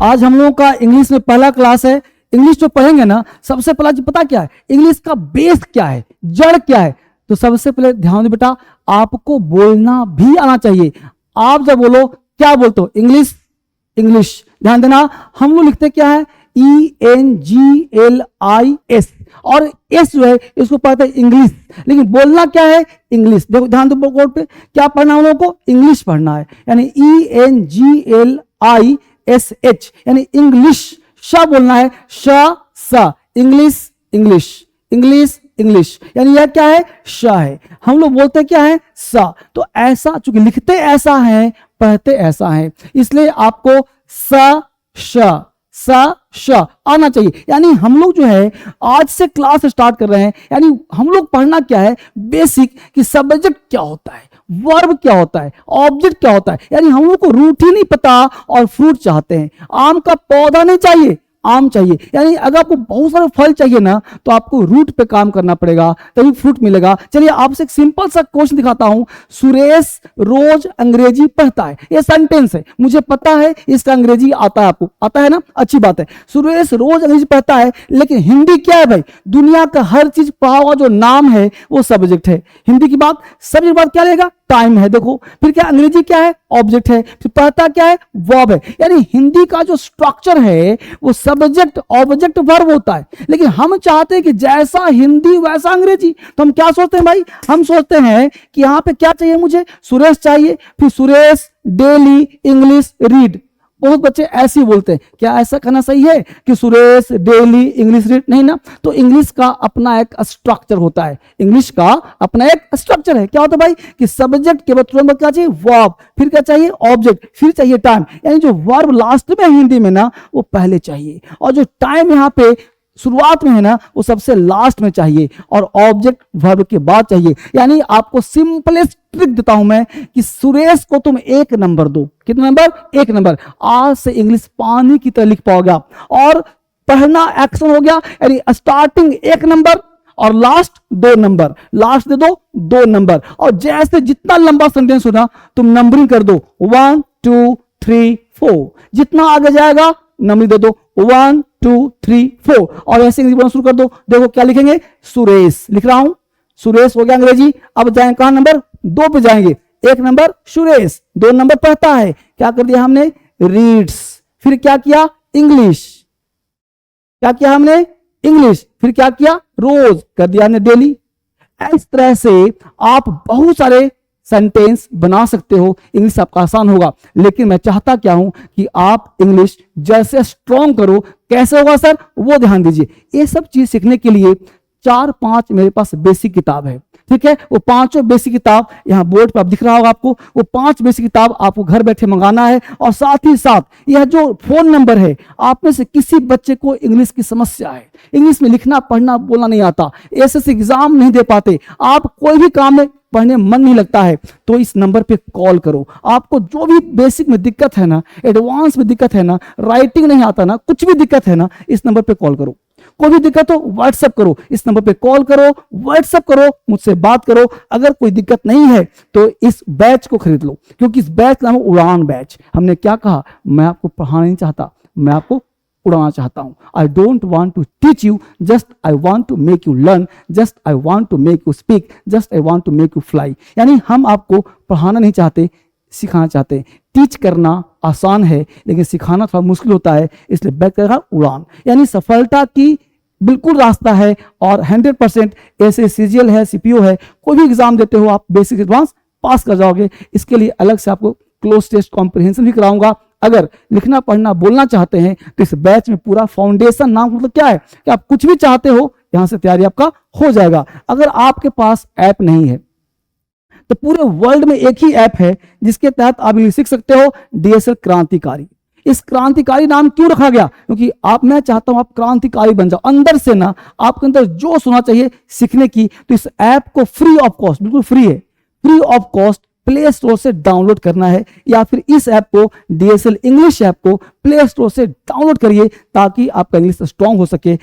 आज हम लोगों का इंग्लिश में पहला क्लास है। इंग्लिश जो पढ़ेंगे ना, सबसे पहला जो पता क्या है, इंग्लिश का बेस क्या है, जड़ क्या है। तो सबसे पहले ध्यान दो बेटा, आपको बोलना भी आना चाहिए। आप जब बोलो क्या बोलते हो, इंग्लिश इंग्लिश। ध्यान देना, हम लोग लिखते क्या है, ENGLIS, और एस जो है इसको पढ़ते हैं इंग्लिश, लेकिन बोलना क्या है, इंग्लिश। देखो ध्यान दो बोर्ड पे, क्या पढ़ना हम लोगों को, इंग्लिश पढ़ना है, यानी ENGLISH, यानी इंग्लिश। श बोलना है, श स, इंग्लिश इंग्लिश इंग्लिश इंग्लिश, यानी यह क्या है, श है। हम लोग बोलते क्या है, स। तो ऐसा, चूंकि लिखते ऐसा है, पढ़ते ऐसा है, इसलिए आपको स श आना चाहिए। यानी हम लोग जो है आज से क्लास स्टार्ट कर रहे हैं, यानी हम लोग पढ़ना क्या है, बेसिक, कि सब्जेक्ट क्या होता है, वर्ब क्या होता है, ऑब्जेक्ट क्या होता है। यानी हम लोग को रूट ही नहीं पता और फ्रूट चाहते हैं। आम का पौधा नहीं चाहिए, आम चाहिए। यानी अगर आपको बहुत सारे फल चाहिए ना, तो आपको रूट पे काम करना पड़ेगा, तभी फ्रूट मिलेगा। चलिए आपसे एक सिंपल सा क्वेश्चन दिखाता हूं। सुरेश रोज अंग्रेजी पढ़ता है, ये सेंटेंस है, मुझे पता है इसका अंग्रेजी आता है, आपको आता है ना, अच्छी बात है। सुरेश रोज अंग्रेजी पढ़ता है, लेकिन हिंदी क्या है भाई, दुनिया का हर चीज पढ़ा हुआ जो नाम है वो सब्जेक्ट है। हिंदी की बात, सब्जेक्ट बात क्या लेगा, टाइम है। देखो फिर क्या, अंग्रेजी क्या है, ऑब्जेक्ट है, फिर पढ़ता क्या है, वर्ब है। यानी हिंदी का जो स्ट्रक्चर है वो सब्जेक्ट ऑब्जेक्ट वर्ब होता है। लेकिन हम चाहते हैं कि जैसा हिंदी वैसा अंग्रेजी। तो हम क्या सोचते हैं भाई, हम सोचते हैं कि यहाँ पे क्या चाहिए, मुझे सुरेश चाहिए, फिर सुरेश डेली इंग्लिश रीड। बहुत बच्चे ऐसे ही बोलते हैं, क्या ऐसा कहना सही है कि सुरेश डेली इंग्लिश रीड, नहीं ना। तो इंग्लिश का अपना एक स्ट्रक्चर होता है, इंग्लिश का अपना एक स्ट्रक्चर है। क्या होता है भाई, कि सब्जेक्ट के बाद तुरंत क्या चाहिए, वर्ब, फिर क्या चाहिए, ऑब्जेक्ट, फिर चाहिए टाइम। यानी जो वर्ब लास्ट में हिंदी में ना, वो पहले चाहिए, और जो टाइम यहाँ पे शुरुआत में है ना, वो सबसे लास्ट में चाहिए, और ऑब्जेक्ट वर्ब के बाद चाहिए। यानी आपको सिंपलेस्ट ट्रिक देता हूं मैं, कि सुरेश को तुम 1 नंबर दो। कितना नंबर, 1 नंबर। आज से इंग्लिश पानी की तरह लिख पाओगे आप, और पढ़ना एक्शन हो गया। यानी स्टार्टिंग 1 नंबर और लास्ट 2 नंबर, लास्ट दे दो 2 नंबर। और जैसे जितना लंबा सेंटेंस हो ना, तुम नंबरिंग कर दो, 1 2 3 4, जितना आगे जाएगा नंबरिंग दे दो, 1 2 3 4, और ऐसे बोलना शुरू कर दो। देखो क्या लिखेंगे, सुरेश लिख रहा हूं, सुरेश हो गया अंग्रेजी। अब जाएंगे कहां, नंबर 2 पे जाएंगे। 1 नंबर सुरेश, 2 नंबर पढ़ता है, क्या कर दिया हमने, रीड्स। फिर क्या किया, इंग्लिश, क्या किया हमने, इंग्लिश। फिर क्या किया, रोज कर दिया हमने डेली। इस तरह से आप बहुत सारे सेंटेंस बना सकते हो, इंग्लिश आपका आसान होगा। लेकिन मैं चाहता क्या हूं कि आप इंग्लिश जैसे स्ट्रॉन्ग करो। कैसे होगा सर, वो ध्यान दीजिए। ये सब चीज सीखने के लिए 4-5 मेरे पास बेसिक किताब है, ठीक है। वो 5 बेसिक किताब यहाँ बोर्ड पर आप दिख रहा होगा आपको, वो 5 बेसिक किताब आपको घर बैठे मंगाना है। और साथ ही साथ यह जो फोन नंबर है, आप में से किसी बच्चे को इंग्लिश की समस्या है, इंग्लिश में लिखना पढ़ना बोलना नहीं आता, एसएससी एग्जाम नहीं दे पाते, आप कोई भी काम में पढ़ने मन नहीं लगता है, तो इस नंबर पे कॉल करो। आपको जो भी बेसिक में दिक्कत है ना, एडवांस में दिक्कत है ना, राइटिंग नहीं आता ना, कुछ भी दिक्कत है ना, इस नंबर पे कॉल करो। कोई भी दिक्कत हो व्हाट्सएप करो, इस नंबर पे कॉल करो, व्हाट्सएप करो, मुझसे बात करो। अगर कोई दिक्कत नहीं है तो इस बैच को खरीद लो, क्योंकि इस बैच का नाम है उड़ान बैच। हमने क्या कहा, मैं आपको पढ़ाना नहीं चाहता, मैं आपको उड़ाना चाहता हूं। I don't want to teach you, just I want to make you learn, just I want to make you speak, just I want to make you fly. यानी हम आपको पढ़ाना नहीं चाहते, सिखाना चाहते हैं। टीच करना आसान है, लेकिन सिखाना थोड़ा मुश्किल होता है, इसलिए बैच करेगा उड़ान। यानी सफलता की बिल्कुल रास्ता है, और 100% ऐसे सीजीएल है, सीपीओ है, कोई भी एग्जाम देते हो आप बेसिक एडवांस पास कर जाओगे। इसके लिए अलग से आपको क्लोज टेस्ट कॉम्प्रिहेंशन भी कराऊंगा। अगर लिखना पढ़ना बोलना चाहते हैं तो इस बैच में पूरा फाउंडेशन, नाम मतलब क्या है कि आप कुछ भी चाहते हो यहां से तैयारी आपका हो जाएगा। अगर आपके पास ऐप नहीं है तो पूरे वर्ल्ड में एक ही ऐप है जिसके तहत आप सीख सकते हो, डीएसएल क्रांतिकारी। इस क्रांतिकारी नाम क्यों रखा गया, क्योंकि मैं चाहता हूं आप क्रांतिकारी बन जाओ, अंदर से ना आपके अंदर जो सुना चाहिए सीखने की। तो इस ऐप को फ्री ऑफ कॉस्ट, बिल्कुल फ्री है, free of cost play store से डाउनलोड करना है, या फिर इस ऐप को, डीएसएल इंग्लिश ऐप को प्ले स्टोर से डाउनलोड करिए, ताकि आपका इंग्लिश स्ट्रांग हो सके।